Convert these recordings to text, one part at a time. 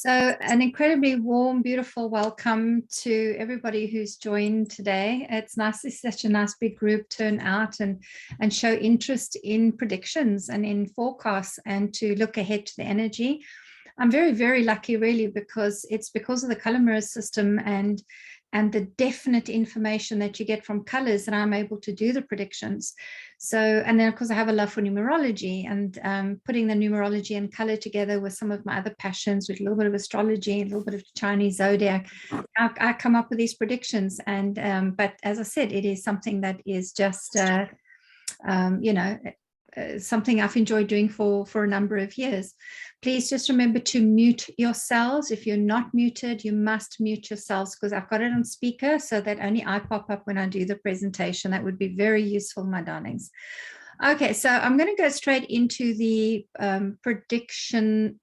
So an incredibly warm, beautiful welcome to everybody who's joined today. It's nice to see such a nice big group turn out and show interest in predictions and in forecasts and to look ahead to the energy. I'm very, very lucky really, because it's because of the color mirror system and the definite information that you get from colors that I'm able to do the predictions. So, and then of course I have a love for numerology and putting the numerology and color together with some of my other passions, with a little bit of astrology, a little bit of Chinese zodiac, I come up with these predictions. And but as I said, it is something that is just something I've enjoyed doing for a number of years. Please just remember to mute yourselves. If you're not muted, you must mute yourselves, because I've got it on speaker so that only I pop up when I do the presentation. That would be very useful, my darlings. Okay, so I'm going to go straight into the prediction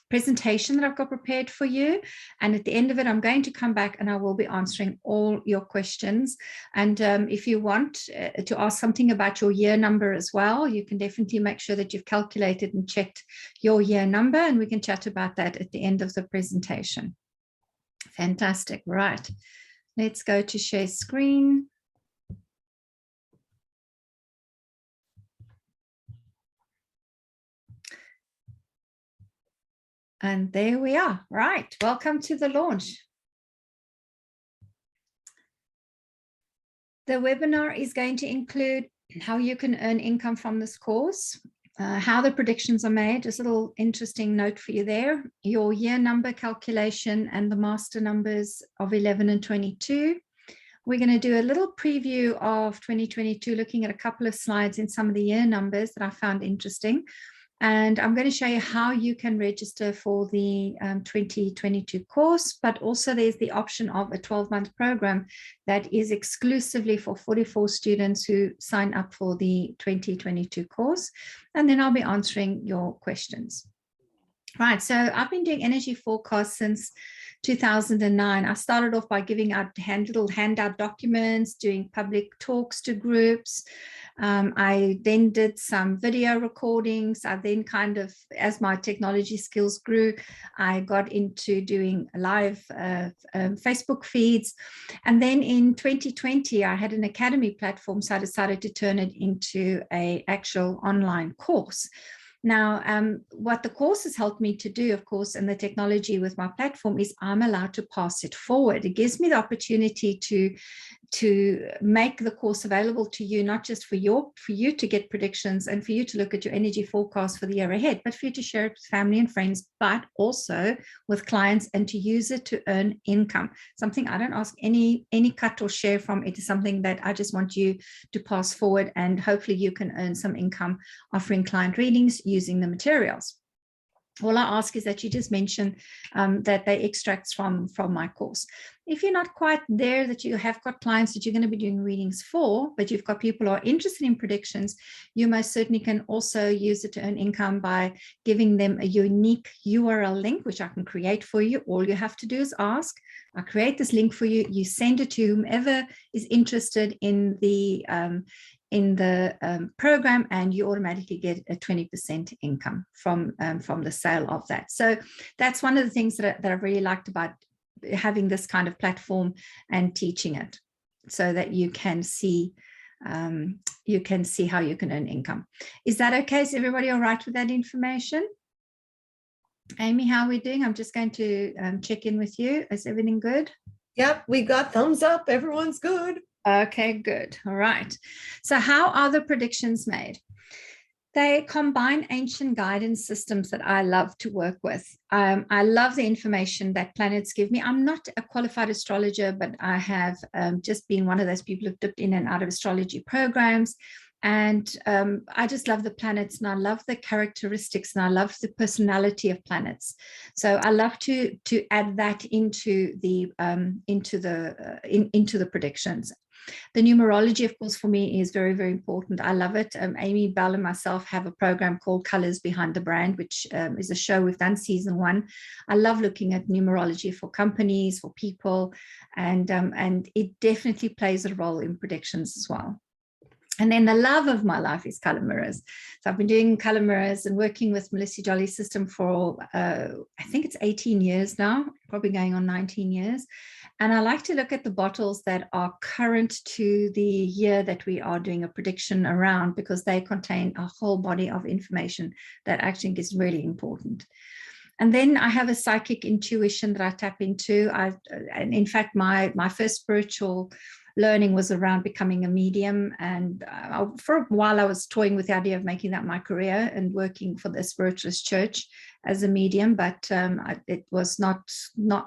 presentation that I've got prepared for you, and at the end of it I'm going to come back and I will be answering all your questions. And if you want to ask something about your year number as well, you can definitely make sure that you've calculated and checked your year number, and we can chat about that at the end of the presentation. Fantastic. Right, let's go to share screen. And there we are. Right, welcome to the launch. The webinar is going to include how you can earn income from this course, how the predictions are made, just a little interesting note for you there, your year number calculation and the master numbers of 11 and 22. We're going to do a little preview of 2022, looking at a couple of slides in some of the year numbers that I found interesting. And I'm going to show you how you can register for the 2022 course, but also there's the option of a 12-month program that is exclusively for 44 students who sign up for the 2022 course. And then I'll be answering your questions. Right, so I've been doing energy forecasts since 2009. I started off by giving out little handout documents, doing public talks to groups. I then did some video recordings. I then kind of, as my technology skills grew, I got into doing live Facebook feeds. And then in 2020, I had an academy platform, so I decided to turn it into an actual online course. Now, what the course has helped me to do, of course, and the technology with my platform, is I'm allowed to pass it forward. It gives me the opportunity to make the course available to you, not just for you to get predictions and for you to look at your energy forecast for the year ahead, but for you to share it with family and friends, but also with clients, and to use it to earn income. Something I don't ask any cut or share from. It is something that I just want you to pass forward, and hopefully you can earn some income offering client readings using the materials. All I ask is that you just mention that they extracts from my course. If you're not quite there, that you have got clients that you're going to be doing readings for, but you've got people who are interested in predictions, you most certainly can also use it to earn income by giving them a unique URL link, which I can create for you. All you have to do is ask. I create this link for you. You send it to whomever is interested in the program, and you automatically get a 20% income from the sale of that. So that's one of the things that I've really liked about having this kind of platform and teaching it, so that you can see how you can earn income. Is that okay? Is everybody all right with that information? Amy, how are we doing? I'm just going to check in with you. Is everything good? Yep, we got thumbs up. Everyone's good. Okay, good. All right. So how are the predictions made? They combine ancient guidance systems that I love to work with. I love the information that planets give me. I'm not a qualified astrologer, but I have just been one of those people who've dipped in and out of astrology programs. And I just love the planets, and I love the characteristics, and I love the personality of planets. So I love to add that into the predictions. The numerology, of course, for me is very, very important. I love it. Amy Bell and myself have a program called Colors Behind the Brand, which is a show we've done season 1. I love looking at numerology for companies, for people, and it definitely plays a role in predictions as well. And then the love of my life is color mirrors. So I've been doing color mirrors and working with Melissa Jolly's system for, I think it's 18 years now, probably going on 19 years. And I like to look at the bottles that are current to the year that we are doing a prediction around, because they contain a whole body of information that I think is really important. And then I have a psychic intuition that I tap into. And in fact, my first spiritual learning was around becoming a medium. And for a while, I was toying with the idea of making that my career and working for the spiritualist church as a medium, but it was not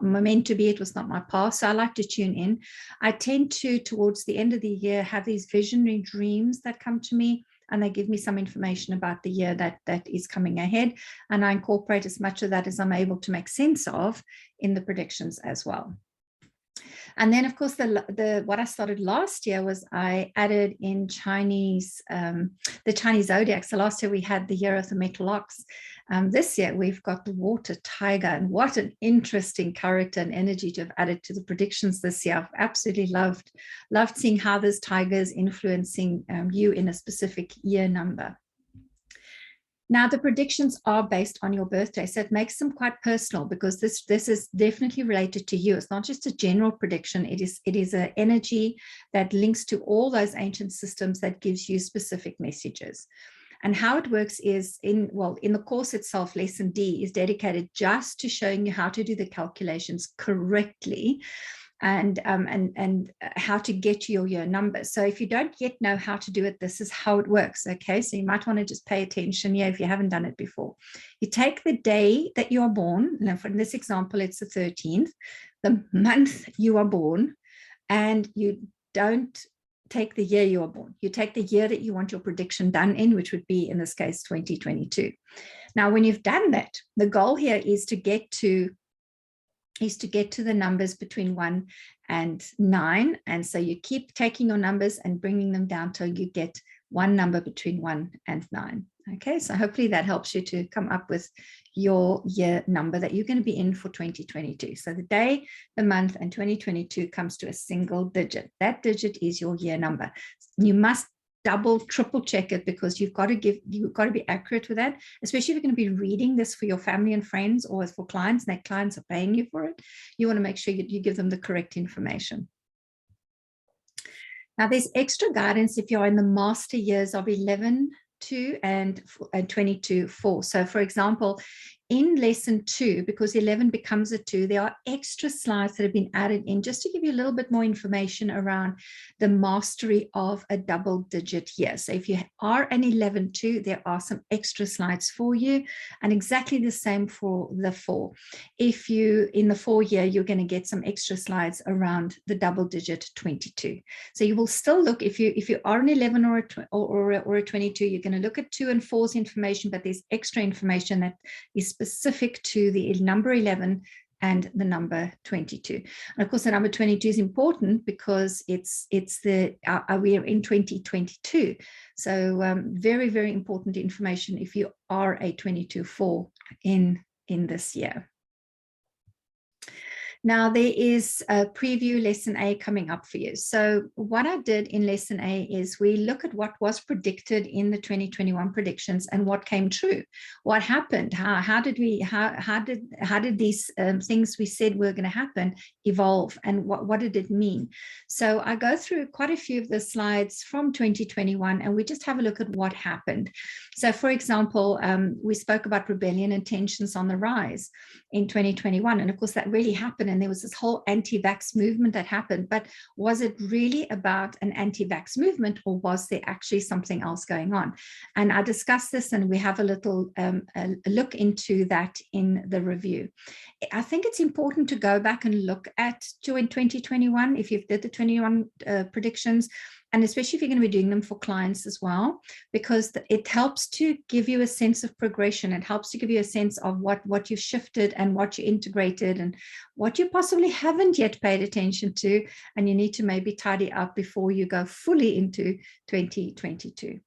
meant to be. It was not my path. So I like to tune in. I tend to, towards the end of the year, have these visionary dreams that come to me, and they give me some information about the year that is coming ahead. And I incorporate as much of that as I'm able to make sense of in the predictions as well. And then, of course, what I started last year was I added in Chinese, the Chinese zodiac. So last year we had the year of the metal ox. This year we've got the water tiger, and what an interesting character and energy to have added to the predictions this year. I've absolutely loved seeing how this tiger is influencing you in a specific year number. Now, the predictions are based on your birthday, so it makes them quite personal, because this is definitely related to you. It's not just a general prediction. It is an energy that links to all those ancient systems that gives you specific messages. And how it works is in the course itself, lesson D is dedicated just to showing you how to do the calculations correctly, and how to get to your year number. So if you don't yet know how to do it, this is how it works. Okay, so you might want to just pay attention here if you haven't done it before. You take the day that you are born. Now, for this example, it's the 13th, the month you are born, and you don't take the year you are born. You take the year that you want your prediction done in, which would be, in this case, 2022. Now, when you've done that, the goal here is to get to the numbers between 1 and 9. And so you keep taking your numbers and bringing them down till you get one number between 1 and 9. Okay, so hopefully that helps you to come up with your year number that you're going to be in for 2022. So the day, the month, and 2022 comes to a single digit. That digit is your year number. You must double, triple check it, because you've got to be accurate with that, especially if you're going to be reading this for your family and friends or for clients, and that clients are paying you for it. You want to make sure you give them the correct information. Now, there's extra guidance if you're in the master years of 11, 2 and 22, 4. So for example, in lesson 2, because 11 becomes a 2, there are extra slides that have been added in just to give you a little bit more information around the mastery of a double-digit year. So if you are an 11-2, there are some extra slides for you, and exactly the same for the 4. If you, in the 4 year, you're going to get some extra slides around the double-digit 22. So you will still look, if you are an 11 or a 22, you're going to look at 2 and 4's information, but there's extra information that is specific to the number 11 and the number 22. And of course, the number 22 is important because it's we are in 2022. So very, very important information if you are a 22-4 in this year. Now, there is a preview lesson A coming up for you. So what I did in lesson A is we look at what was predicted in the 2021 predictions and what came true. What happened? How did these things we said were going to happen evolve, and what did it mean? So I go through quite a few of the slides from 2021, and we just have a look at what happened. So for example, we spoke about rebellion and tensions on the rise in 2021. And of course, that really happened. And there was this whole anti-vax movement that happened. But was it really about an anti-vax movement, or was there actually something else going on? And I discussed this, and we have a little a look into that in the review. I think it's important to go back and look at 2021, if you've did the 21 predictions, and especially if you're going to be doing them for clients as well, because it helps to give you a sense of progression. It helps to give you a sense of what you shifted and what you integrated and what you possibly haven't yet paid attention to, and you need to maybe tidy up before you go fully into 2022.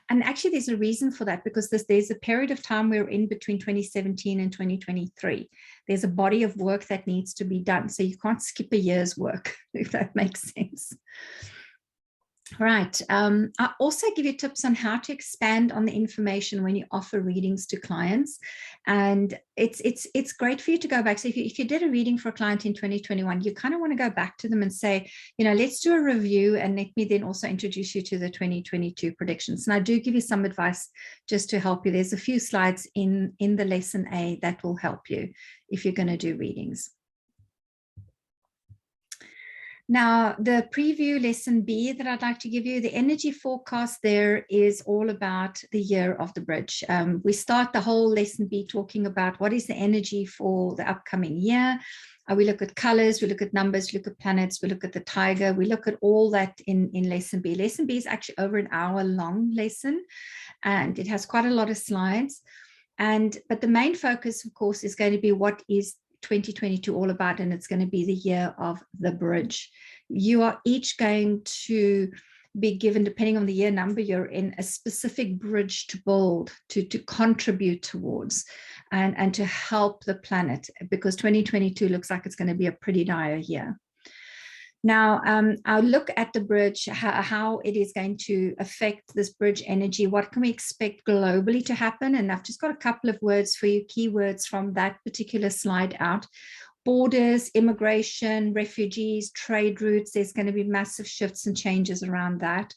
And actually, there's a reason for that, because there's a period of time we're in between 2017 and 2023. There's a body of work that needs to be done. So you can't skip a year's work, if that makes sense. Right. I also give you tips on how to expand on the information when you offer readings to clients. And it's great for you to go back. So if you did a reading for a client in 2021, you kind of want to go back to them and say, let's do a review, and let me then also introduce you to the 2022 predictions. And I do give you some advice just to help you. There's a few slides in the lesson A that will help you if you're going to do readings. Now, the preview lesson B that I'd like to give you, the energy forecast there is all about the year of the bridge. We start the whole lesson B talking about what is the energy for the upcoming year. We look at colors, we look at numbers, we look at planets, we look at the tiger, we look at all that in lesson B. Lesson B is actually over an hour-long lesson, and it has quite a lot of slides. But the main focus, of course, is going to be what is 2022 all about, and it's going to be the year of the bridge. You are each going to be given, depending on the year number you're in, a specific bridge to build, to contribute towards, and to help the planet, because 2022 looks like it's going to be a pretty dire year. Now, I'll look at the bridge, how it is going to affect this bridge energy. What can we expect globally to happen? And I've just got a couple of words for you, keywords from that particular slide out. Borders, immigration, refugees, trade routes. There's going to be massive shifts and changes around that.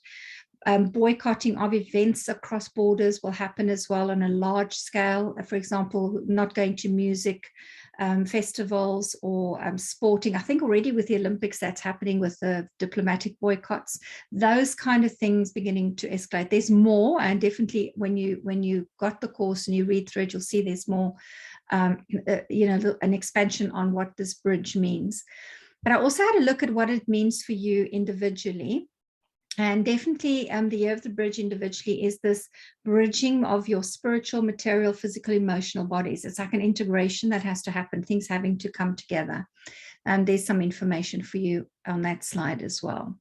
Boycotting of events across borders will happen as well on a large scale. For example, not going to music festivals or sporting. I think already with the Olympics that's happening, with the diplomatic boycotts, those kind of things beginning to escalate. There's more, and definitely when you got the course and you read through it, you'll see there's more, an expansion on what this bridge means. But I also had a look at what it means for you individually. And definitely the year of the bridge individually is this bridging of your spiritual, material, physical, emotional bodies. It's like an integration that has to happen, things having to come together. And there's some information for you on that slide as well.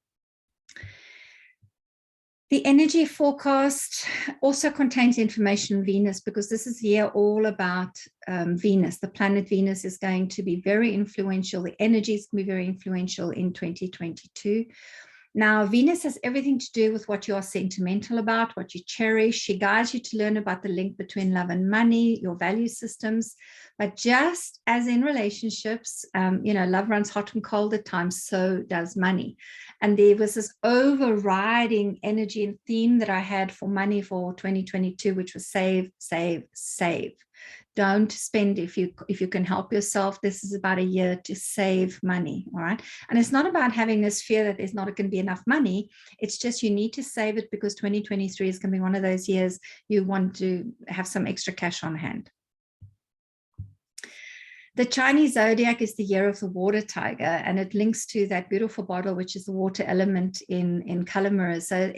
The energy forecast also contains information on Venus, because this is the year all about Venus. The planet Venus is going to be very influential. The energy is going to be very influential in 2022. Now, Venus has everything to do with what you are sentimental about, what you cherish. She guides you to learn about the link between love and money, your value systems. But just as in relationships, love runs hot and cold at times, so does money. And there was this overriding energy and theme that I had for money for 2022, which was save, save, save. Don't spend if you can help yourself. This is about a year to save money, all right? And it's not about having this fear that there's not going to be enough money. It's just you need to save it, because 2023 is going to be one of those years you want to have some extra cash on hand. The Chinese zodiac is the year of the water tiger, and it links to that beautiful bottle, which is the water element in color mirrors. So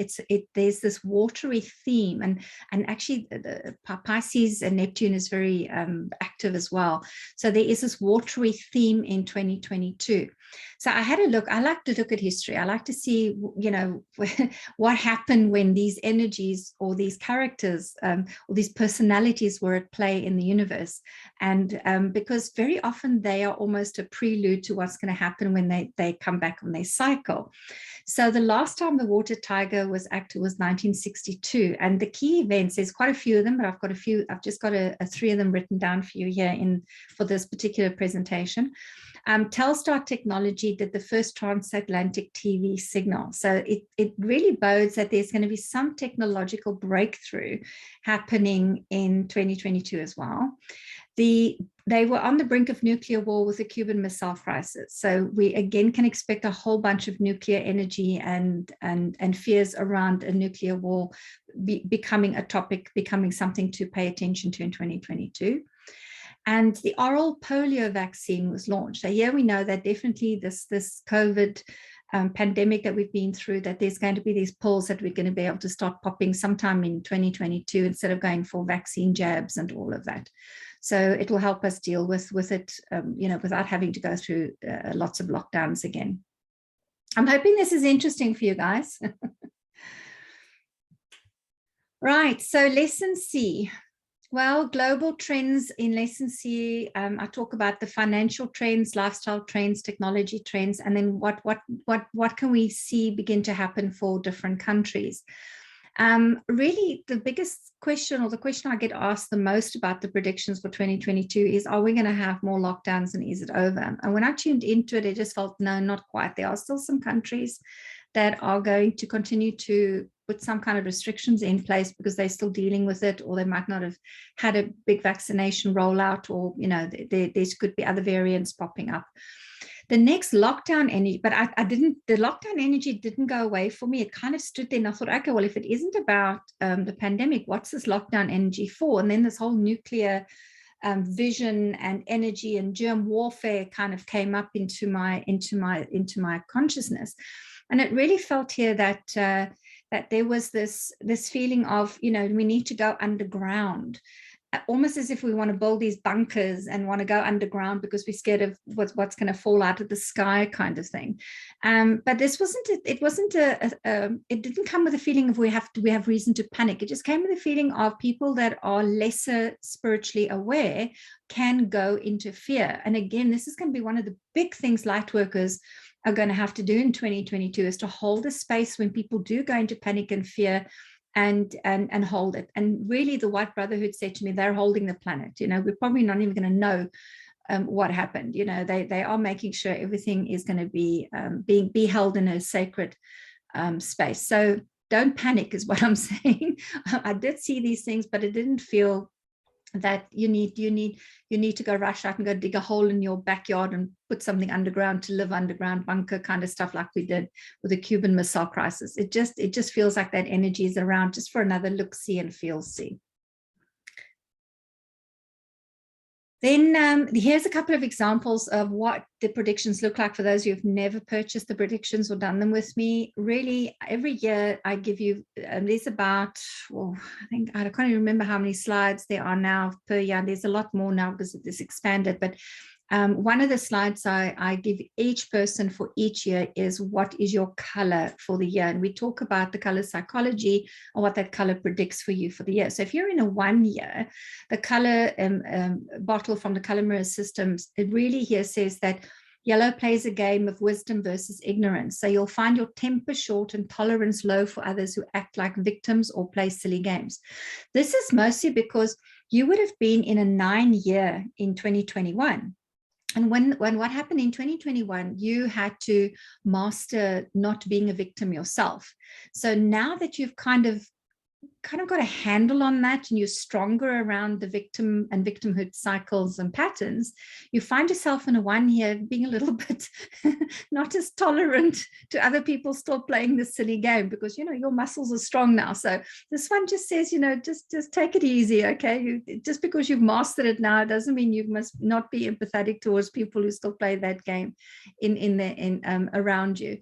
there's this watery theme, and actually the Pisces and Neptune is very active as well. So there is this watery theme in 2022. So I had a look. I like to look at history. I like to see, what happened when these energies or these characters or these personalities were at play in the universe. And because very often they are almost a prelude to what's going to happen when they come back on their cycle. So the last time the water tiger was active was 1962. And the key events, there's quite a few of them, but I've just got three of them written down for you here for this particular presentation. Telstar Technology did the first transatlantic TV signal. So it really bodes that there's going to be some technological breakthrough happening in 2022 as well. They were on the brink of nuclear war with the Cuban Missile Crisis. So we again can expect a whole bunch of nuclear energy and fears around a nuclear war becoming a topic, becoming something to pay attention to in 2022. And the oral polio vaccine was launched. So here we know that definitely this COVID pandemic that we've been through, that there's going to be these pills that we're going to be able to start popping sometime in 2022 instead of going for vaccine jabs and all of that. So it will help us deal with it, without having to go through lots of lockdowns again. I'm hoping this is interesting for you guys. Right, so lesson C. Well, global trends in Lesson C, I talk about the financial trends, lifestyle trends, technology trends, and then what can we see begin to happen for different countries. Really, the biggest question, or the question I get asked the most about the predictions for 2022 is, are we going to have more lockdowns and is it over? And when I tuned into it, it just felt, no, not quite. There are still some countries that are going to continue to put some kind of restrictions in place because they're still dealing with it, or they might not have had a big vaccination rollout, or, you know, there could be other variants popping up. The next lockdown energy, but the lockdown energy didn't go away for me. It kind of stood there and I thought, okay, well, if it isn't about the pandemic, what's this lockdown energy for? And then this whole nuclear vision and energy and germ warfare kind of came up into my consciousness. And it really felt here that that there was this feeling of, you know, we need to go underground, almost as if we want to build these bunkers and want to go underground because we're scared of what's going to fall out of the sky, kind of thing. But this wasn't it didn't come with a feeling of we have reason to panic. It just came with a feeling of people that are lesser spiritually aware can go into fear. And again, this is going to be one of the big things light workers are going to have to do in 2022, is to hold a space when people do go into panic and fear, and hold it. And really, the White Brotherhood said to me, they're holding the planet. You know, we're probably not even going to know what happened. You know, they are making sure everything is going to be be held in a sacred space. So don't panic is what I'm saying. I did see these things, but it didn't feel that you need to go rush out and go dig a hole in your backyard and put something underground to live underground, bunker kind of stuff like we did with the Cuban Missile Crisis. It just feels like that energy is around just for another look, see and feel see. Then here's a couple of examples of what the predictions look like for those who've never purchased the predictions or done them with me. Really, every year I give you, there's about, well, I think I can't even remember how many slides there are now per year. There's a lot more now because it is expanded, but one of the slides I give each person for each year is what is your color for the year. And we talk about the color psychology and what that color predicts for you for the year. So if you're in a 1 year, the color bottle from the Color Mirror Systems, it really here says that yellow plays a game of wisdom versus ignorance. So you'll find your temper short and tolerance low for others who act like victims or play silly games. This is mostly because you would have been in a 9-year in 2021. And when what happened in 2021, you had to master not being a victim yourself. So now that you've kind of got a handle on that, and you're stronger around the victim and victimhood cycles and patterns, you find yourself in a 1 year being a little bit not as tolerant to other people still playing this silly game, because, you know, your muscles are strong now. So this one just says, you know, just take it easy, okay? Just because you've mastered it now, it doesn't mean you must not be empathetic towards people who still play that game around you.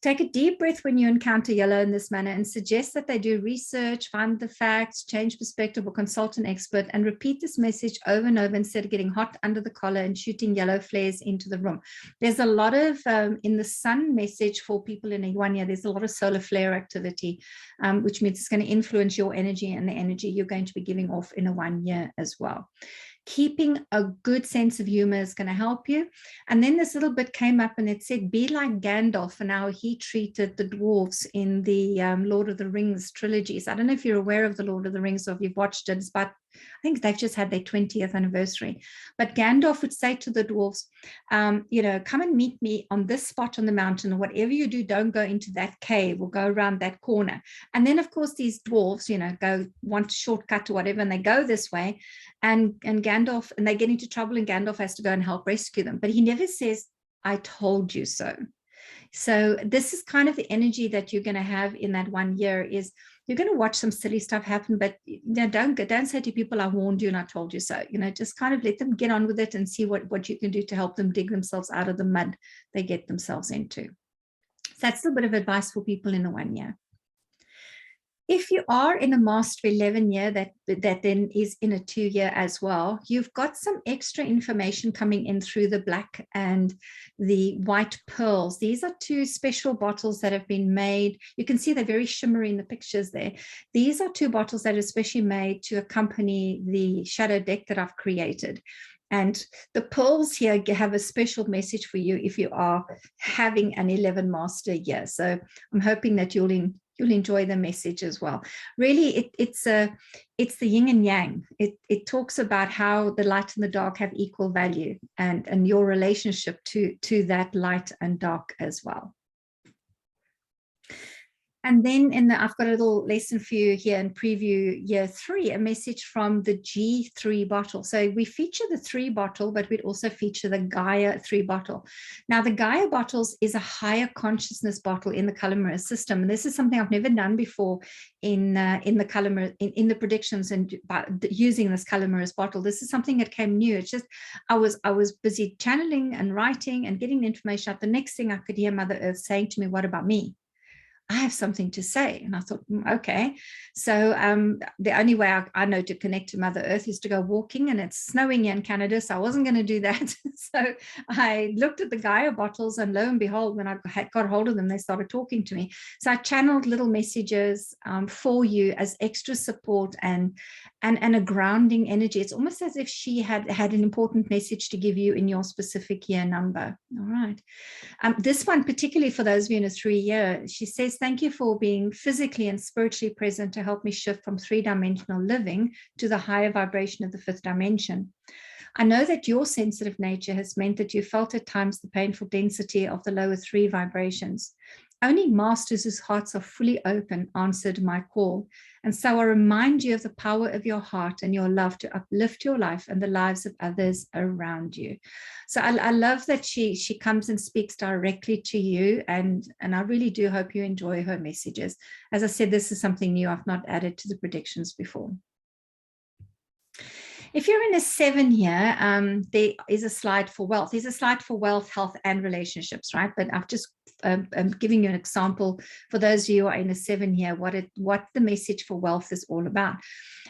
Take a deep breath when you encounter yellow in this manner and suggest that they do research, find the facts, change perspective, or consult an expert, and repeat this message over and over instead of getting hot under the collar and shooting yellow flares into the room. There's a lot of, in the sun message for people in a 1 year, there's a lot of solar flare activity, which means it's going to influence your energy and the energy you're going to be giving off in a 1 year as well. Keeping a good sense of humor is going to help you. And then this little bit came up and it said, be like Gandalf and how he treated the dwarves in the Lord of the Rings trilogies. I don't know if you're aware of the Lord of the Rings or if you've watched it, but I think they've just had their 20th anniversary. But Gandalf would say to the dwarves, you know, come and meet me on this spot on the mountain, or whatever you do, don't go into that cave or go around that corner. And then, of course, these dwarves, you know, want a shortcut or whatever, and they go this way. And Gandalf, and they get into trouble, and Gandalf has to go and help rescue them. But he never says, I told you so. So this is kind of the energy that you're going to have in that 1 year, is you're going to watch some silly stuff happen, but you know, don't say to people, I warned you and I told you so. You know, just kind of let them get on with it and see what you can do to help them dig themselves out of the mud they get themselves into. So that's a bit of advice for people in the 1 year. If you are in a Master 11 year that then is in a 2-year as well, you've got some extra information coming in through the black and the white pearls. These are 2 special bottles that have been made. You can see they're very shimmery in the pictures there. These are 2 bottles that are especially made to accompany the shadow deck that I've created. And the pearls here have a special message for you if you are having an 11 master year. So I'm hoping that you'll enjoy the message as well. Really, it's the yin and yang. It talks about how the light and the dark have equal value, and your relationship to that light and dark as well. And then I've got a little lesson for you here in preview year 3, a message from the G3 bottle. So we feature the 3 bottle, but we'd also feature the Gaia 3 bottle. Now the Gaia bottles is a higher consciousness bottle in the color mirror system. And this is something I've never done before in the color mirror, in the predictions and using this color mirrors bottle. This is something that came new. It's just, I was busy channeling and writing and getting the information out. The next thing I could hear Mother Earth saying to me, what about me? I have something to say. And I thought, okay. So the only way I know to connect to Mother Earth is to go walking, and it's snowing here in Canada, so I wasn't going to do that. So I looked at the Gaia bottles, and lo and behold, when I got hold of them, they started talking to me. So I channeled little messages for you as extra support and a grounding energy. It's almost as if she had an important message to give you in your specific year number. All right. This one, particularly for those of you in a 3-year, she says, thank you for being physically and spiritually present to help me shift from 3-dimensional living to the higher vibration of the 5th dimension. I know that your sensitive nature has meant that you felt at times the painful density of the lower 3 vibrations. Only masters whose hearts are fully open answered my call. And so I remind you of the power of your heart and your love to uplift your life and the lives of others around you. So I love that she comes and speaks directly to you. And I really do hope you enjoy her messages. As I said, this is something new. I've not added to the predictions before. If you're in a 7-year, there is a slide for wealth. There's a slide for wealth, health, and relationships, right? But I've just I'm giving you an example for those of you who are in a 7-year, what the message for wealth is all about.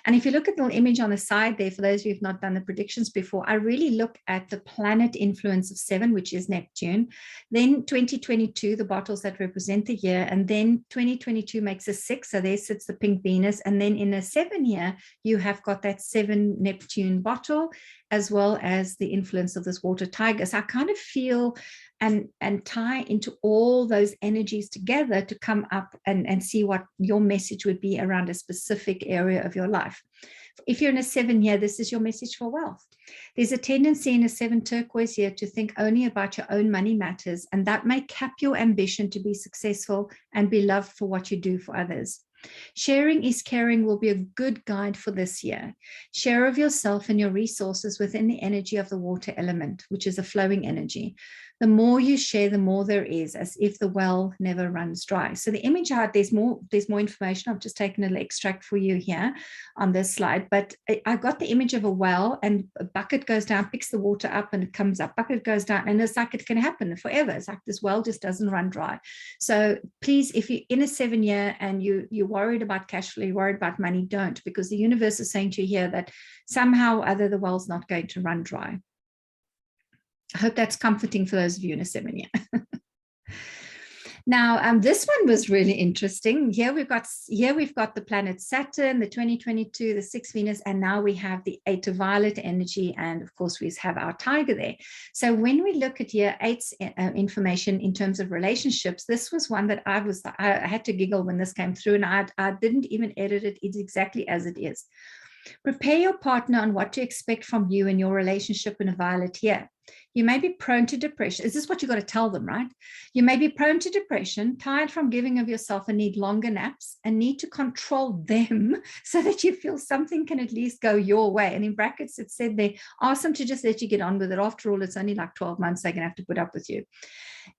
And if you look at the little image on the side there, for those of you who've not done the predictions before, I really look at the planet influence of 7, which is Neptune. Then 2022, the bottles that represent the year. And then 2022 makes a 6. So there sits the pink Venus. And then in a 7-year, you have got that 7 Neptune bottle, as well as the influence of this water tiger. So I kind of feel and tie into all those energies together to come up and see what your message would be around a specific area of your life. If you're in a 7-year, this is your message for wealth. There's a tendency in a 7 turquoise year to think only about your own money matters, and that may cap your ambition to be successful and be loved for what you do for others. Sharing is caring will be a good guide for this year. Share of yourself and your resources within the energy of the water element, which is a flowing energy. The more you share, the more there is, as if the well never runs dry. So the image out, there's more information. I've just taken a little extract for you here on this slide, but I got the image of a well, and a bucket goes down, picks the water up, and it comes up. Bucket goes down, and it's like it can happen forever. It's like this well just doesn't run dry. So please, if you're in a 7-year and you're worried about cash flow, you're worried about money, don't, because the universe is saying to you here that somehow or other the well's not going to run dry. I hope that's comforting for those of you in a 7-year. Now, this one was really interesting. Here we've got the planet Saturn, the 2022, the 6 Venus, and now we have the 8 of violet energy, and of course we have our tiger there. So when we look at year 8's information in terms of relationships, this was one that I had to giggle when this came through, and I didn't even edit it. It's exactly as it is. Prepare your partner on what to expect from you in your relationship in a violet year. You may be prone to depression. Is this what you got to tell them, right? You may be prone to depression, tired from giving of yourself and need longer naps, and need to control them so that you feel something can at least go your way. And in brackets, it said they ask them to just let you get on with it. After all, it's only like 12 months they're going to have to put up with you.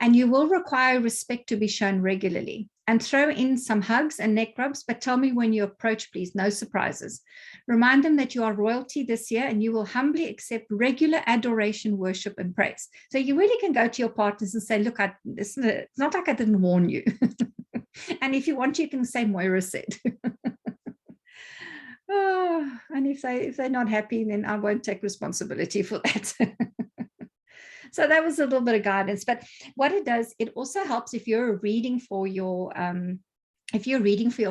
And you will require respect to be shown regularly. And throw in some hugs and neck rubs, but tell me when you approach, please, no surprises. Remind them that you are royalty this year, and you will humbly accept regular adoration, worship, and praise. So you really can go to your partners and say, look, it's not like I didn't warn you. And if you want, you can say Moira said. Oh, and if they're not happy, then I won't take responsibility for that. So that was a little bit of guidance. But what it does, it also helps if you're reading for your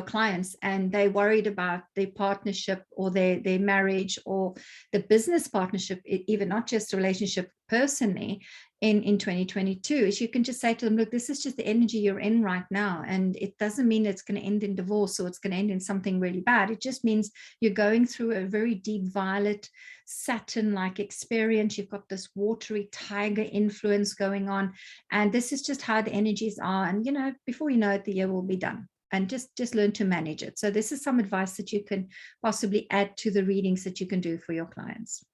clients and they're worried about their partnership or their marriage or the business partnership, even not just a relationship personally in 2022, is you can just say to them, look, this is just the energy you're in right now. And it doesn't mean it's going to end in divorce or it's going to end in something really bad. It just means you're going through a very deep violet Saturn-like experience. You've got this watery tiger influence going on. And this is just how the energies are. And, you know, before you know it, the year will be done. And just learn to manage it. So this is some advice that you can possibly add to the readings that you can do for your clients.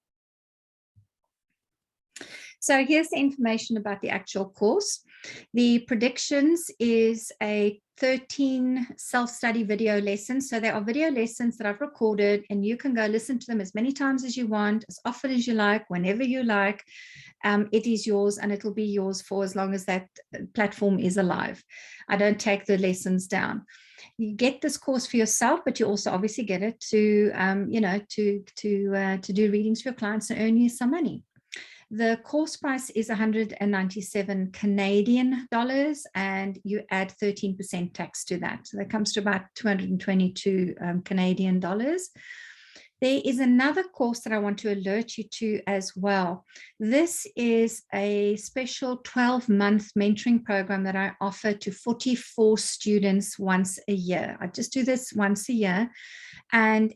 So here's the information about the actual course. The predictions is a 13 self-study video lessons. So there are video lessons that I've recorded and you can go listen to them as many times as you want, as often as you like, whenever you like. It is yours and it'll be yours for as long as that platform is alive. I don't take the lessons down. You get this course for yourself, but you also obviously get it to, to do readings for your clients and earn you some money. The course price is 197 Canadian dollars, and you add 13% tax to that. So that comes to about 222 Canadian dollars. There is another course that I want to alert you to as well. This is a special 12-month mentoring program that I offer to 44 students once a year. I just do this once a year, and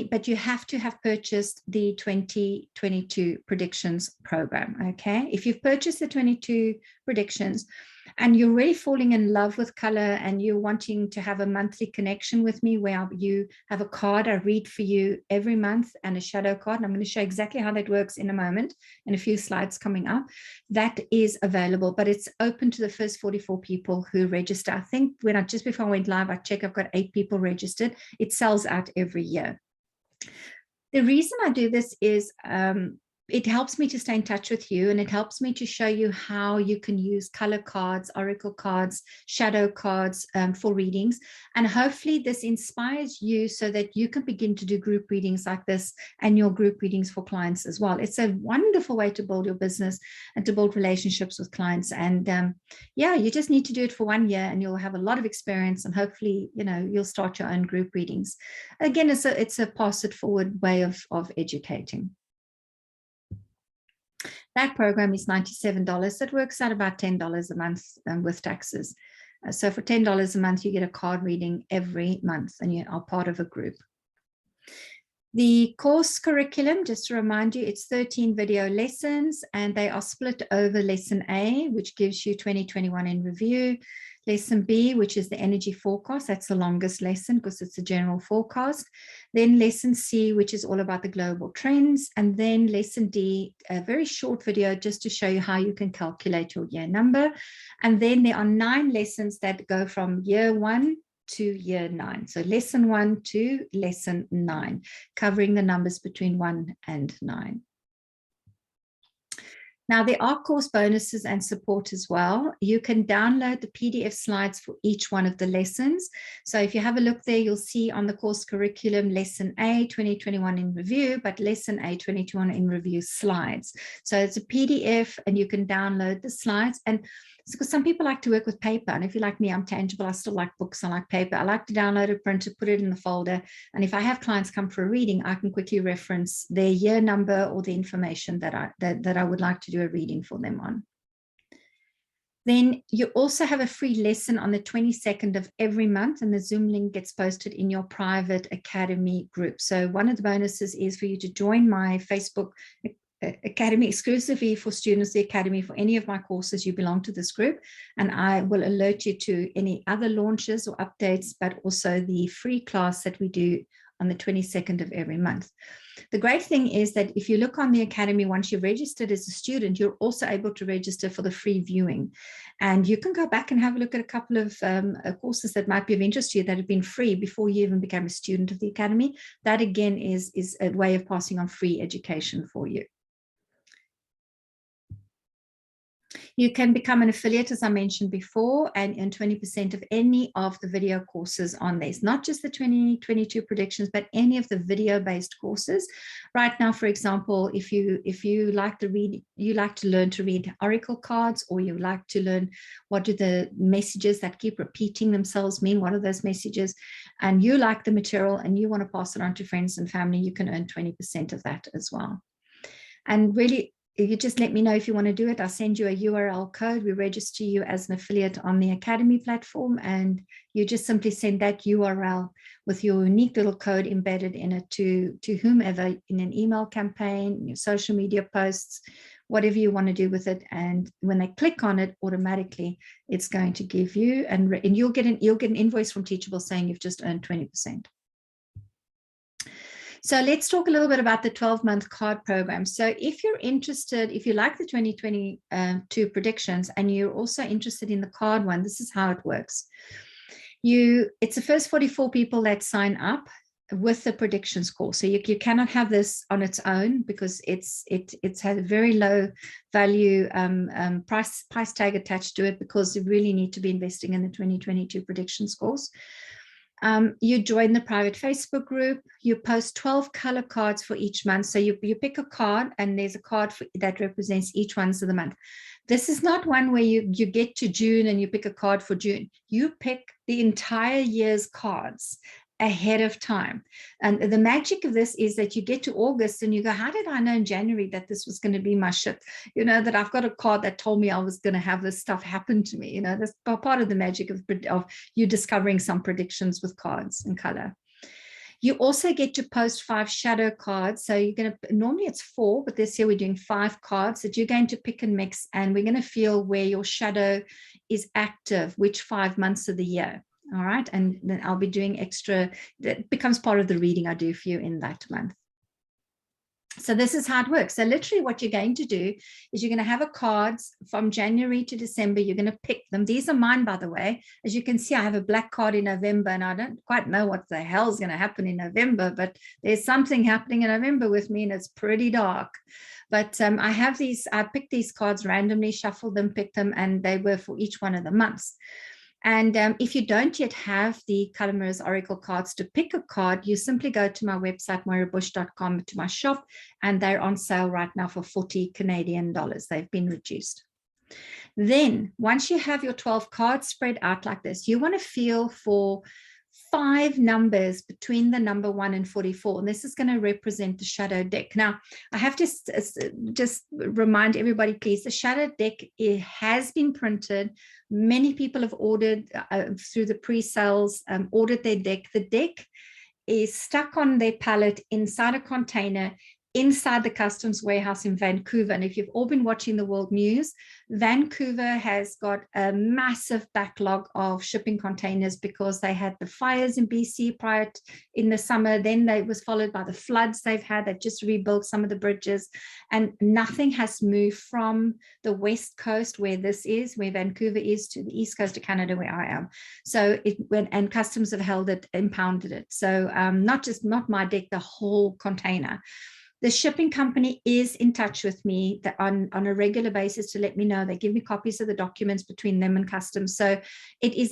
but you have to have purchased the 2022 predictions program, okay? If you've purchased the 22 predictions and you're really falling in love with color and you're wanting to have a monthly connection with me where you have a card I read for you every month and a shadow card, and I'm going to show exactly how that works in a moment in a few slides coming up, that is available, but it's open to the first 44 people who register. I think just before I went live, I checked, I've got 8 people registered. It sells out every year. The reason I do this is it helps me to stay in touch with you, and it helps me to show you how you can use color cards, oracle cards, shadow cards for readings. And hopefully this inspires you so that you can begin to do group readings like this and your group readings for clients as well. It's a wonderful way to build your business and to build relationships with clients. And yeah, you just need to do it for 1 year and you'll have a lot of experience, and hopefully, you know, you'll start your own group readings. Again, it's a pass it forward way of educating. That program is $97. That works out about $10 a month with taxes. So for $10 a month, you get a card reading every month and you are part of a group. The course curriculum, just to remind you, it's 13 video lessons and they are split over lesson A, which gives you 2021 in review. Lesson B, which is the energy forecast, that's the longest lesson because it's a general forecast. Then lesson C, which is all about the global trends. And then lesson D, a very short video just to show you how you can calculate your year number. And then there are 9 lessons that go from year 1 to year 9. So lesson 1 to lesson 9, covering the numbers between 1 and 9. Now, there are course bonuses and support as well. You can download the PDF slides for each one of the lessons. So if you have a look there, you'll see on the course curriculum, lesson A, 2021 in review, but lesson A, 2021 in review slides. So it's a PDF and you can download the slides. And because some people like to work with paper, and if you're like me, I'm tangible. I still like books. I like paper. I like to download a printer, put it in the folder. And if I have clients come for a reading, I can quickly reference their year number or the information that I would like to do a reading for them on. Then you also have a free lesson on the 22nd of every month, and the Zoom link gets posted in your private academy group. So one of the bonuses is for you to join my Facebook Academy exclusively for students, the Academy for any of my courses. You belong to this group, and I will alert you to any other launches or updates, but also the free class that we do on the 22nd of every month. The great thing is that if you look on the Academy, once you're registered as a student, you're also able to register for the free viewing. And you can go back and have a look at a couple of courses that might be of interest to you that have been free before you even became a student of the Academy. That again is a way of passing on free education for you. You can become an affiliate, as I mentioned before, and earn 20% of any of the video courses on this, not just the 2022 predictions, but any of the video-based courses. Right now, for example, if you like to read, you like to learn to read oracle cards, or you like to learn what do the messages that keep repeating themselves mean, what are those messages, and you like the material and you want to pass it on to friends and family, you can earn 20% of that as well. And really, you just let me know if you want to do it. I'll send you a URL code. We register you as an affiliate on the Academy platform, and you just simply send that URL with your unique little code embedded in it to whomever in an email campaign, your social media posts, whatever you want to do with it. And when they click on it, automatically it's going to give you, and you'll get an invoice from Teachable saying you've just earned 20%. So let's talk a little bit about the 12-month card program. So if you're interested, if you like the 2022 predictions and you're also interested in the card one, this is how it works. It's the first 44 people that sign up with the predictions course. So you cannot have this on its own, because it's had a very low value price tag attached to it, because you really need to be investing in the 2022 predictions course. You join the private Facebook group. You post 12 color cards for each month. So you pick a card, and there's a card that represents each one of the month. This is not one where you get to June and you pick a card for June. You pick the entire year's cards ahead of time. And the magic of this is that you get to August and you go, how did I know in January that this was going to be my shit? You know, that I've got a card that told me I was going to have this stuff happen to me. You know, that's part of the magic of you discovering some predictions with cards and color. You also get to post 5 shadow cards. So you're going to, normally it's 4, but this year we're doing 5 cards that you're going to pick and mix, and we're going to feel where your shadow is active, which 5 months of the year. All right. And then I'll be doing extra, that becomes part of the reading I do for you in that month. So this is how it works. So literally what you're going to do is you're going to have a cards from January to December. You're going to pick them. These are mine, by the way. As you can see, I have a black card in November, and I don't quite know what the hell is going to happen in November, but there's something happening in November with me, and it's pretty dark. But I have these, I picked these cards randomly, shuffled them, picked them, and they were for each one of the months. And if you don't yet have the Color Mirrors Oracle cards to pick a card, you simply go to my website, moirabush.com, to my shop, and they're on sale right now for 40 Canadian dollars. They've been reduced. Then once you have your 12 cards spread out like this, you want to feel for 5 numbers between the number 1 and 44, and this is going to represent the shadow deck. Now, I have to just remind everybody, please, the shadow deck, it has been printed. Many people have ordered through the pre-sales, ordered their deck. The deck is stuck on their pallet inside a container inside the customs warehouse in Vancouver. And if you've all been watching the world news, Vancouver has got a massive backlog of shipping containers because they had the fires in BC prior in the summer. Then they was followed by the floods they've had. They've just rebuilt some of the bridges, and nothing has moved from the west coast where this is, where Vancouver is, to the east coast of Canada where I am. So it went, and customs have held it, impounded it. So not my deck, the whole container. The shipping company is in touch with me on a regular basis to let me know. They give me copies of the documents between them and customs. So it is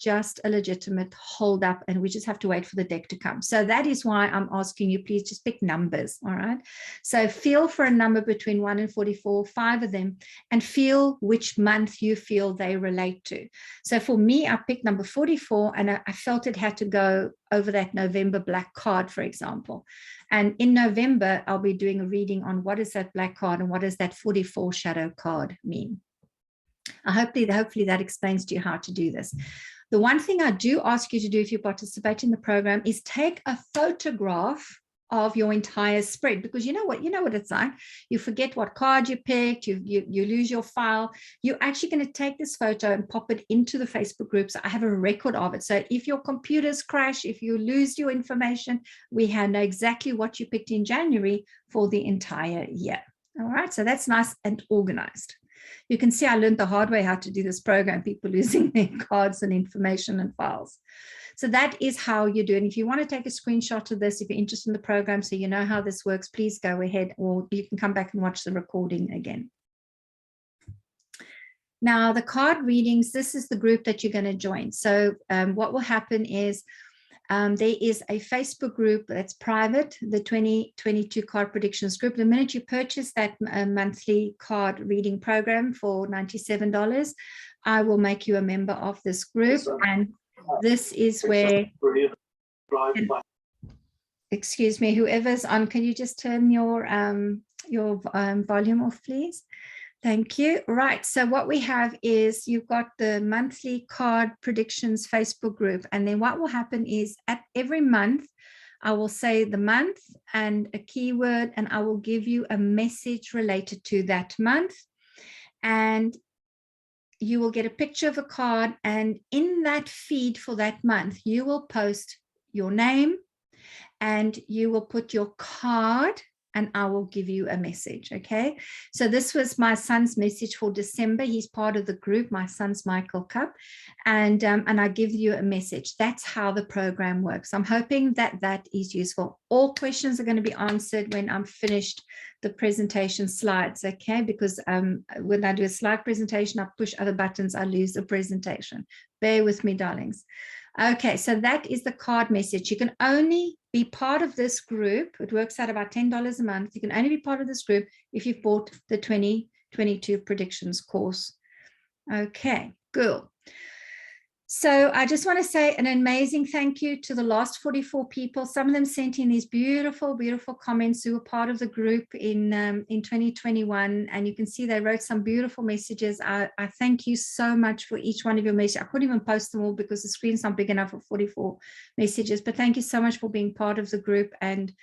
just a legitimate hold up, and we just have to wait for the deck to come. So that is why I'm asking you, please just pick numbers. All right. So feel for a number between 1 and 44, 5 of them, and feel which month you feel they relate to. So for me, I picked number 44, and I felt it had to go over that November black card, for example. And in November, I'll be doing a reading on what is that black card and what does that 44 shadow card mean. Hopefully that explains to you how to do this. The one thing I do ask you to do if you participate in the program is take a photograph of your entire spread, because you know what it's like. You forget what card you picked, you lose your file. You're actually going to take this photo and pop it into the Facebook group. So I have a record of it. So if your computers crash, if you lose your information, we know exactly what you picked in January for the entire year. All right, so that's nice and organized. You can see I learned the hard way how to do this program, people losing their cards and information and files. So that is how you do it. And if you want to take a screenshot of this, if you're interested in the program, so you know how this works, please go ahead, or you can come back and watch the recording again. Now, the card readings, this is the group that you're going to join. So what will happen is there is a Facebook group that's private, the 2022 card predictions group. The minute you purchase that monthly card reading program for $97, I will make you a member of this group. And this is where, excuse me, whoever's on, can you just turn your volume off, please? Thank you. Right. So what we have is you've got the monthly card predictions Facebook group. And then what will happen is at every month, I will say the month and a keyword, and I will give you a message related to that month. And you will get a picture of a card. And in that feed for that month, you will post your name and you will put your card, and I will give you a message. Okay. So this was my son's message for December. He's part of the group. My son's Michael Cup. And I give you a message. That's how the program works. I'm hoping that that is useful. All questions are going to be answered when I'm finished the presentation slides. Okay. Because when I do a slide presentation, I push other buttons, I lose the presentation. Bear with me, darlings. Okay, so that is the card message. You can only be part of this group. It works out about $10 a month. You can only be part of this group if you've bought the 2022 predictions course. Okay, good. So I just want to say an amazing thank you to the last 44 people. Some of them sent in these beautiful, beautiful comments who were part of the group in 2021. And you can see they wrote some beautiful messages. I thank you so much for each one of your messages. I couldn't even post them all because the screen's not big enough for 44 messages. But thank you so much for being part of the group and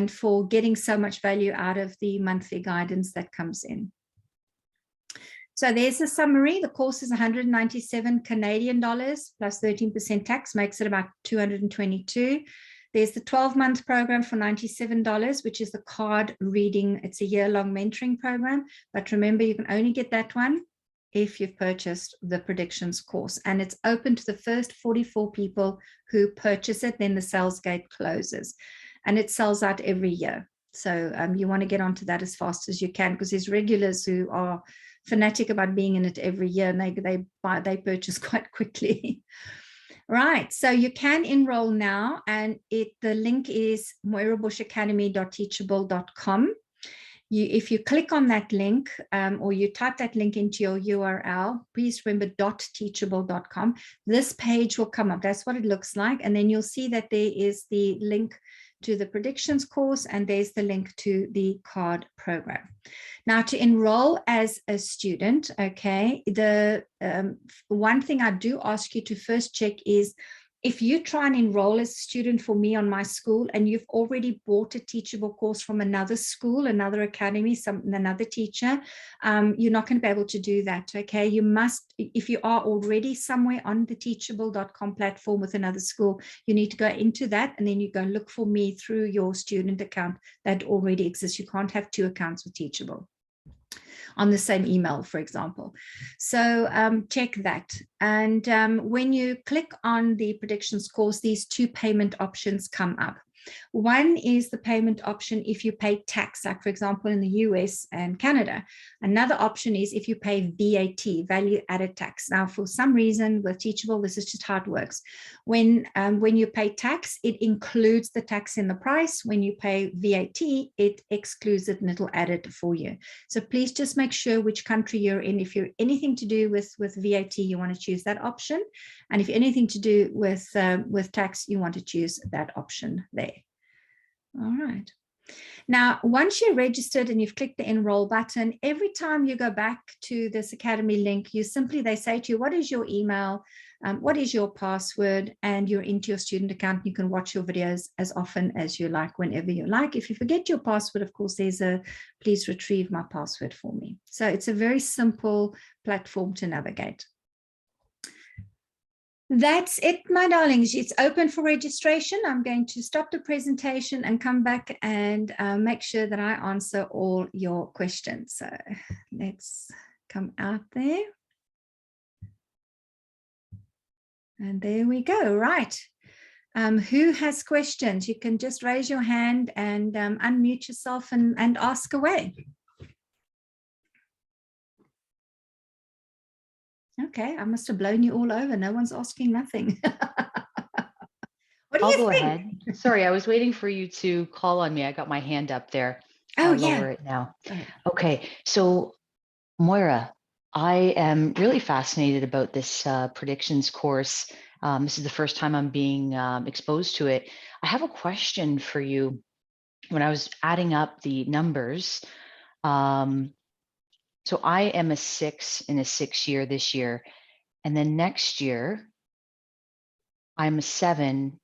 for getting so much value out of the monthly guidance that comes in. So there's a summary. The course is 197 Canadian dollars plus 13% tax, makes it about 222. There's the 12-month program for $97, which is the card reading. It's a year-long mentoring program. But remember, you can only get that one if you've purchased the predictions course. And it's open to the first 44 people who purchase it. Then the sales gate closes. And it sells out every year. So you want to get onto that as fast as you can, because there's regulars who are fanatic about being in it every year, and they purchase quite quickly. Right, so you can enroll now, and the link is moirabushacademy.teachable.com. If you click on that link or you type that link into your URL, please remember .teachable.com. This page will come up. That's what it looks like, and then you'll see that there is the link to the predictions course, and there's the link to the card program. Now, to enroll as a student, okay, the one thing I do ask you to first check is if you try and enroll as a student for me on my school and you've already bought a teachable course from another school, another academy, another teacher, you're not going to be able to do that, okay? You must, if you are already somewhere on the teachable.com platform with another school, you need to go into that, and then you go look for me through your student account that already exists. You can't have two accounts with Teachable on the same email, for example. So check that. And when you click on the predictions course, these two payment options come up. One is the payment option if you pay tax, like for example in the US and Canada. Another option is if you pay VAT, value added tax. Now, for some reason with Teachable, this is just how it works. When you pay tax, it includes the tax in the price. When you pay VAT, it excludes it and it'll add it for you. So please just make sure which country you're in. If you're anything to do with VAT, you want to choose that option. And if anything to do with tax, you want to choose that option there. All right. Now, once you're registered and you've clicked the enroll button, every time you go back to this Academy link, they say to you, what is your email? What is your password? And you're into your student account. You can watch your videos as often as you like, whenever you like. If you forget your password, of course, there's a please retrieve my password for me. So it's a very simple platform to navigate. That's it, my darlings. It's open for registration. I'm going to stop the presentation and come back and make sure that I answer all your questions. So let's come out there. And there we go. Right. Who has questions? You can just raise your hand and unmute yourself and ask away. Okay, I must have blown you all over. No one's asking nothing. What do I'll you go think? ahead. Sorry, I was waiting for you to call on me. I got my hand up there. Oh, I'll yeah. lower it now. Go ahead. Okay, so Moira, I am really fascinated about this predictions course. This is the first time I'm being exposed to it. I have a question for you. When I was adding up the numbers, so I am a 6 in a 6 year this year, and then next year I'm a 7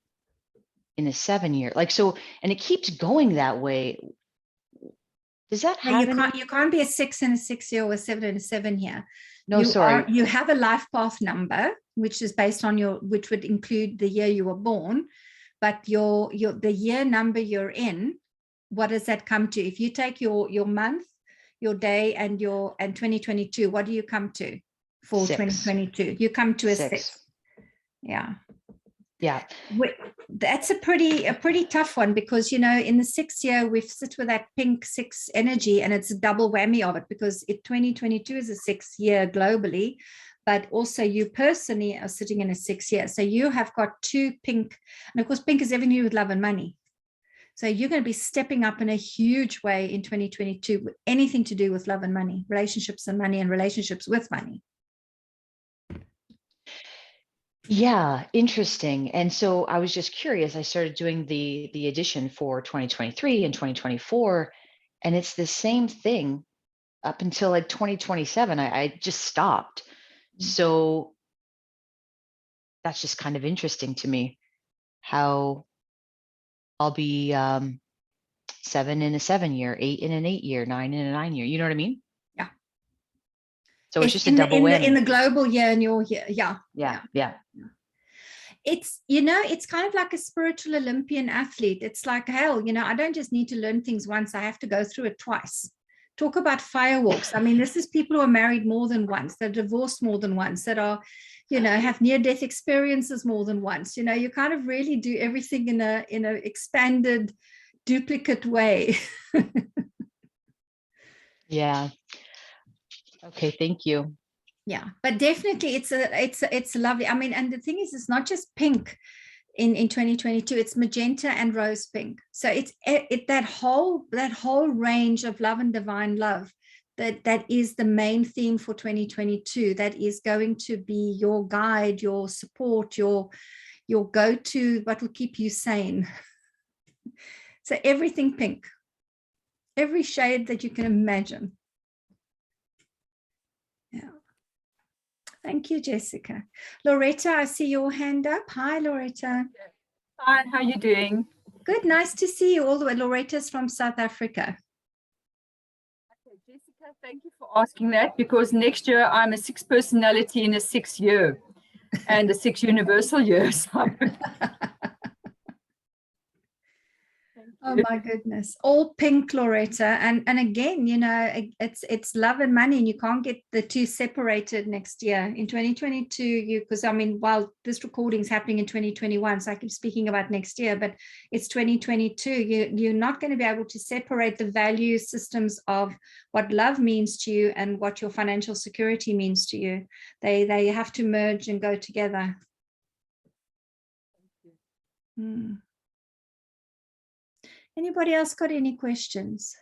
in a 7 year. Like so, and it keeps going that way. Does that No, have any? you can't be a 6 in a 6 year or a 7 in a 7 year. No, sorry. You have a life path number, which is based on which would include the year you were born, but the year number you're in, what does that come to? If you take your month, your day, and 2022, what do you come to for 6. 2022? You come to a 6. 6. Yeah. Yeah. That's a pretty tough one, because in the 6th year we sit with that pink 6 energy, and it's a double whammy of it, because 2022 is a 6th year globally, but also you personally are sitting in a 6th year, so you have got 2 pink, and of course pink is everything to do with love and money. So you're going to be stepping up in a huge way in 2022 with anything to do with love and money, relationships and money, and relationships with money. Yeah, interesting. And so I was just curious. I started doing the addition for 2023 and 2024, and it's the same thing up until like 2027. I just stopped. So that's just kind of interesting to me, how I'll be 7 in a 7 year, 8 in an 8 year, 9 in a 9 year. You know what I mean? Yeah. So it's just a double whammy. In the global year and your year. Yeah. Yeah. It's, it's kind of like a spiritual Olympian athlete. It's like, hell, I don't just need to learn things once. I have to go through it twice. Talk about firewalks. I mean, this is people who are married more than once, that are divorced more than once, that are, have near-death experiences more than once. You kind of really do everything in a expanded, duplicate way. Yeah. Okay, thank you. Yeah, but definitely it's lovely. I mean, and the thing is, it's not just pink in 2022, it's magenta and rose pink. So it's that whole range of love and divine love that is the main theme for 2022. That is going to be your guide, your support, your go-to, what will keep you sane. So everything pink, every shade that you can imagine. Yeah. Thank you, Jessica. Loretta, I see your hand up. Hi, Loretta. Hi, how are you doing? Good, nice to see you all the way. Loretta's from South Africa. Okay, Jessica, thank you for asking that, because next year I'm a 6 personality in a 6 year and a 6 universal year. So. Oh my goodness, all pink, Loretta, and again, it's love and money, and you can't get the two separated next year. In 2022, because I mean, while this recording is happening in 2021, so I keep speaking about next year, but it's 2022. You're not going to be able to separate the value systems of what love means to you and what your financial security means to you. They have to merge and go together. Anybody else got any questions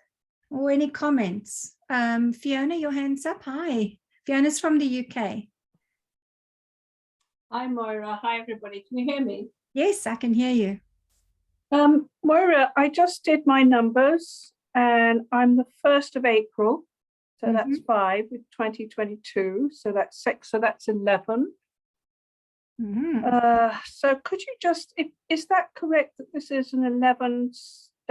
or any comments? Fiona, your hand's up. Hi. Fiona's from the UK. Hi, Moira. Hi, everybody. Can you hear me? Yes, I can hear you. Moira, I just did my numbers, and I'm the 1st of April. So that's 5 with 2022. So that's 6. So that's 11. So could you just, is that correct that this is an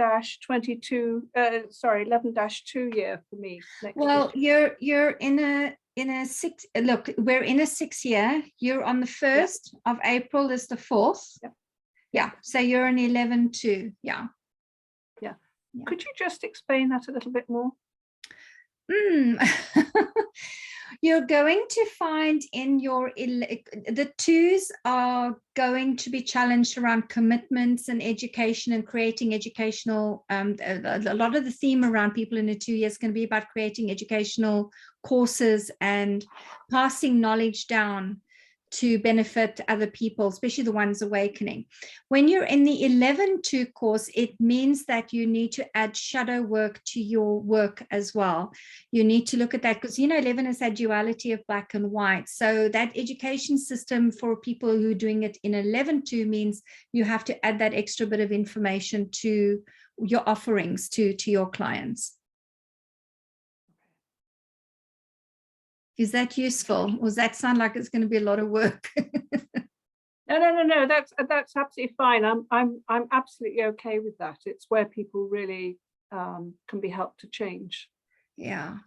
11-22, 11-2 year for me next well year? you're in a 6. Look, we're in a 6 year. You're on the 1st of April is the 4th. Yeah, so you're an 11-2. Yeah. Could you just explain that a little bit more? You're going to find in your, the twos are going to be challenged around commitments and education and creating educational, a lot of the theme around people in a 2 years is going to be about creating educational courses and passing knowledge down to benefit other people, especially the ones awakening. When you're in the 11-2 course, it means that you need to add shadow work to your work as well. You need to look at that because, 11 is that duality of black and white. So that education system for people who are doing it in 11-2 means you have to add that extra bit of information to your offerings to your clients. Is that useful? Or does that sound like it's going to be a lot of work? No. That's absolutely fine. I'm absolutely okay with that. It's where people really can be helped to change. Yeah.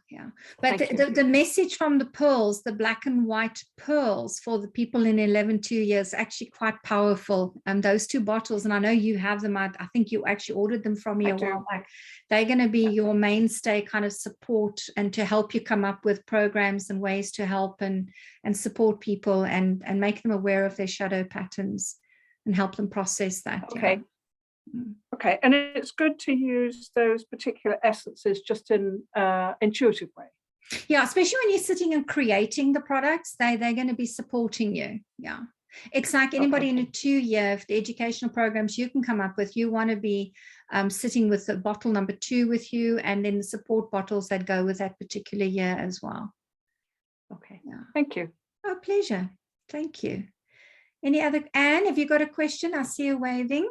But the message from the pearls, the black and white pearls for the people in 11-2 years, actually quite powerful. Those 2 bottles, and I know you have them. I think you actually ordered them from me a while back. They're going to be your mainstay kind of support and to help you come up with programs and ways to help and support people and make them aware of their shadow patterns and help them process that. Okay. Yeah. Okay, and it's good to use those particular essences just in intuitive way. Yeah, especially when you're sitting and creating the products, they're going to be supporting you. Yeah, it's like anybody in a 2 year, the educational programs you can come up with, you want to be sitting with the bottle number 2 with you, and then the support bottles that go with that particular year as well. Okay, yeah. Thank you. Oh, pleasure. Thank you. Any other, Anne, have you got a question? I see you waving.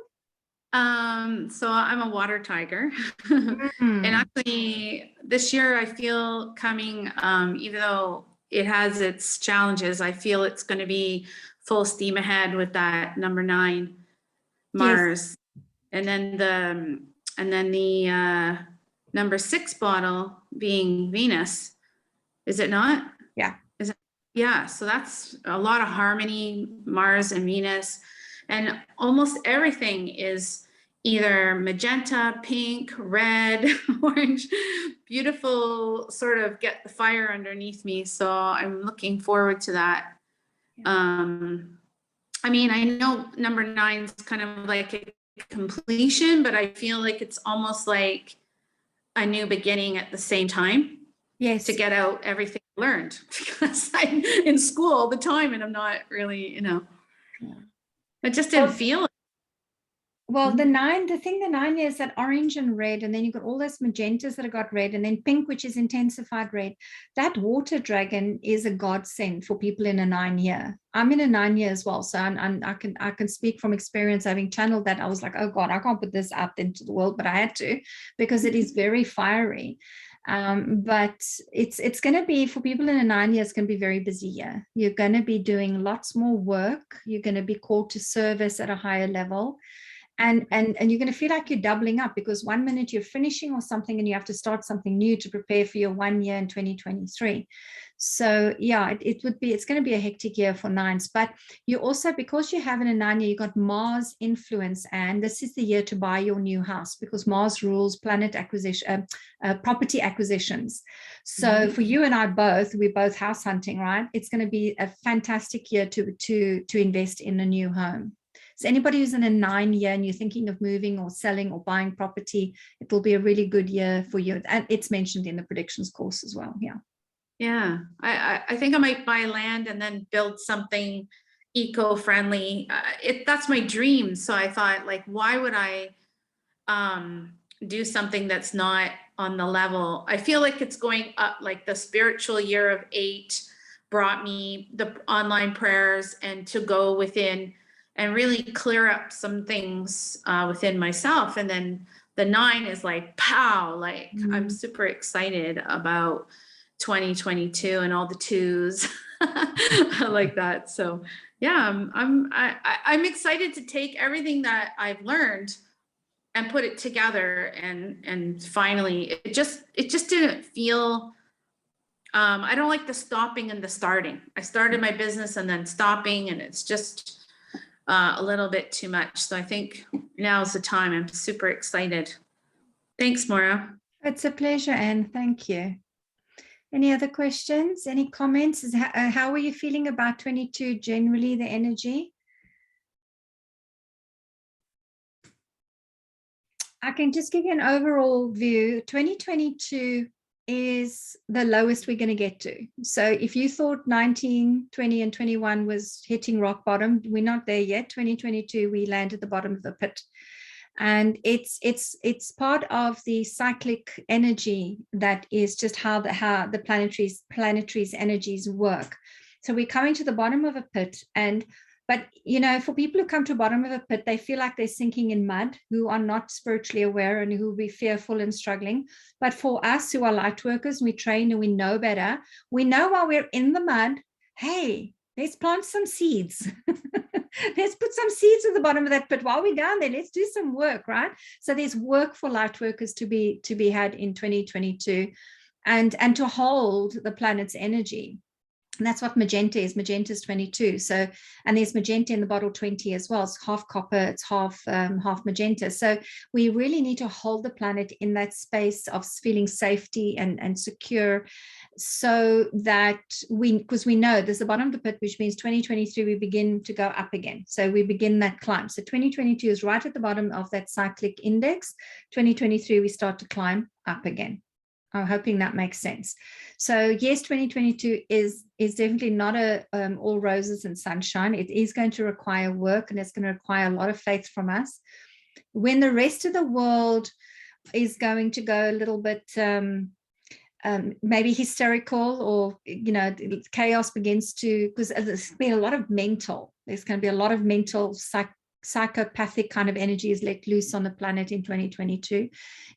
So I'm a water tiger. And actually this year I feel coming, even though it has its challenges, I feel it's going to be full steam ahead with that number 9 Mars. Yes. And then the number 6 bottle being Venus. Is it not? Yeah. Is it? Yeah. So that's a lot of harmony, Mars and Venus. And almost everything is either magenta, pink, red, orange, beautiful, sort of get the fire underneath me. So I'm looking forward to that. I mean, I know number 9 is kind of like a completion, but I feel like it's almost like a new beginning at the same time. Yes. To get out everything I learned, because I'm in school all the time and I'm not really, I just didn't feel it. Well, the 9 is that orange and red, and then you've got all those magentas that have got red, and then pink, which is intensified red. That water dragon is a godsend for people in a 9 year. I'm in a 9 year as well, so I can speak from experience, having channeled that. I was like, oh God, I can't put this out into the world, but I had to, because it is very fiery. But it's going to be, for people in a 9 year, it's going to be very busy year. You're going to be doing lots more work. You're going to be called to service at a higher level. And you're going to feel like you're doubling up, because one minute you're finishing or something and you have to start something new to prepare for your 1 year in 2023. So yeah, it's going to be a hectic year for 9s, but you also, because you have in a 9 year, you got Mars influence, and this is the year to buy your new house, because Mars rules planet acquisition, property acquisitions. So for you and I both, we're both house hunting, right? It's going to be a fantastic year to invest in a new home. So anybody who's in a 9 year and you're thinking of moving or selling or buying property, it will be a really good year for you. And it's mentioned in the predictions course as well. Yeah. Yeah. I think I might buy land and then build something eco-friendly. That's my dream. So I thought, like, why would I do something that's not on the level? I feel like it's going up, like the spiritual year of 8 brought me the online prayers and to go within and really clear up some things within myself. And then the 9 is like, pow, like I'm super excited about 2022 and all the 2s like that. So yeah, I'm excited to take everything that I've learned and put it together. And finally, it just didn't feel, I don't like the stopping and the starting. I started my business and then stopping, and it's just a little bit too much. So I think now's the time. I'm super excited. Thanks, Maura. It's a pleasure, Anne. Thank you. Any other questions? Any comments? How are you feeling about 22 generally, the energy? I can just give you an overall view. 2022 is the lowest we're going to get to. So if you thought 19, 20, and 21 was hitting rock bottom, we're not there yet. 2022, we landed at the bottom of the pit. And it's part of the cyclic energy that is just how the planetary's energies work. So we're coming to the bottom of a pit, but you know, for people who come to the bottom of a pit, they feel like they're sinking in mud, who are not spiritually aware and who will be fearful and struggling. But for us who are light workers, we train and we know better. We know while we're in the mud, hey, let's plant some seeds. Let's put some seeds at the bottom of that pit. While we're down there, let's do some work, right? So there's work for light workers to be had in 2022, and to hold the planet's energy. And that's what magenta is. Magenta is 22. So, and there's magenta in the bottle 20 as well. It's half copper, it's half magenta. So we really need to hold the planet in that space of feeling safety and secure, so that because we know there's the bottom of the pit, which means 2023 we begin to go up again. So we begin that climb. So 2022 is right at the bottom of that cyclic index. 2023 we start to climb up again. I'm hoping that makes sense. So yes, 2022 is definitely not all roses and sunshine. It is going to require work, and it's going to require a lot of faith from us. When the rest of the world is going to go a little bit maybe hysterical, or you know, chaos begins to, because there's been a lot of mental. There's going to be a lot of mental psychopathic kind of energy is let loose on the planet in 2022.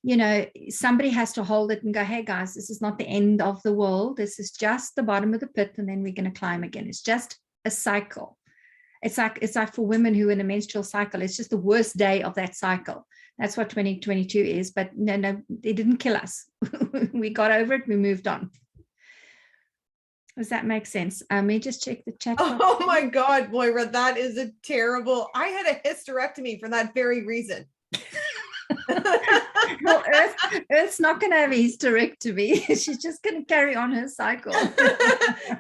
You know, somebody has to hold it and go, hey guys, this is not the end of the world. This is just the bottom of the pit, and then we're going to climb again. It's just a cycle. It's like for women who are in a menstrual cycle, it's just the worst day of that cycle. That's what 2022 is. But no, it didn't kill us. We got over it. We moved on. Does that make sense? Let me just check the chat box. Oh my God, Moira, that is a terrible. I had a hysterectomy for that very reason. Well, Earth's not going to have a hysterectomy. She's just going to carry on her cycle.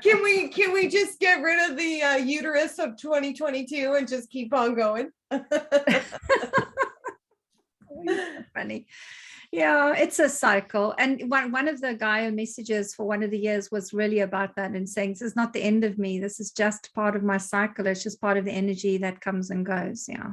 Can we just get rid of the uterus of 2022 and just keep on going? Funny. Yeah, it's a cycle. And one of the Gaia messages for one of the years was really about that, and saying, this is not the end of me. This is just part of my cycle. It's just part of the energy that comes and goes. Yeah.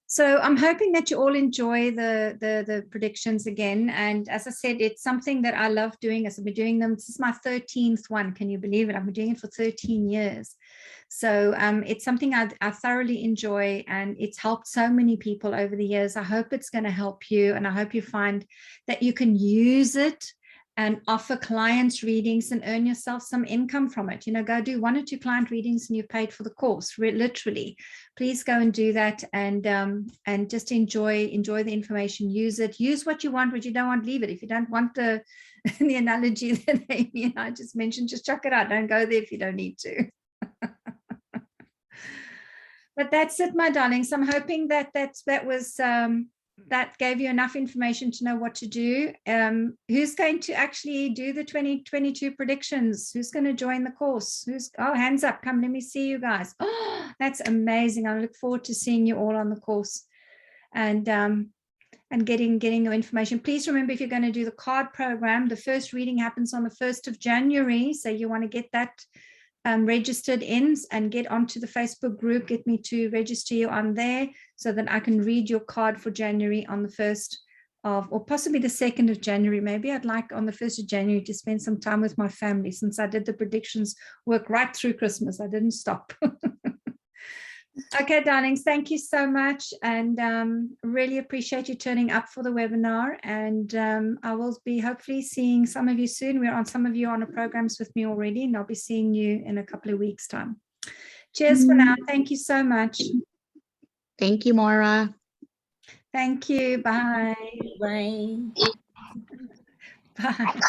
So I'm hoping that you all enjoy the predictions again. And as I said, it's something that I love doing. As I've been doing them, this is my 13th one. Can you believe it? I've been doing it for 13 years. So it's something I thoroughly enjoy, and it's helped so many people over the years. I hope it's going to help you, and I hope you find that you can use it and offer clients readings and earn yourself some income from it. You know, go do 1 or 2 client readings and you've paid for the course, literally. Please go and do that, and just enjoy the information. Use it. Use what you want. What you don't want, leave it. If you don't want the analogy that Amy and I just mentioned, just chuck it out. Don't go there if you don't need to. But that's it, my darlings. I'm hoping that that gave you enough information to know what to do. Who's going to actually do the 2022 predictions? Who's going to join the course? Hands up, come, let me see you guys. Oh, that's amazing. I look forward to seeing you all on the course, and getting your information. Please remember, if you're going to do the card program, the first reading happens on the 1st of January. So you want to get that registered in and get onto the Facebook group. Get me to register you on there, so that I can read your card for January on the 1st of, or possibly the 2nd of January. Maybe I'd like on the 1st of January to spend some time with my family, since I did the predictions work right through Christmas. I didn't stop. Okay, darlings, thank you so much, and really appreciate you turning up for the webinar. And I will be hopefully seeing some of you soon. Some of you on the programs with me already, and I'll be seeing you in a couple of weeks' time. Cheers for now. Thank you so much. Thank you, Moira. Thank you. Bye. Bye. Bye.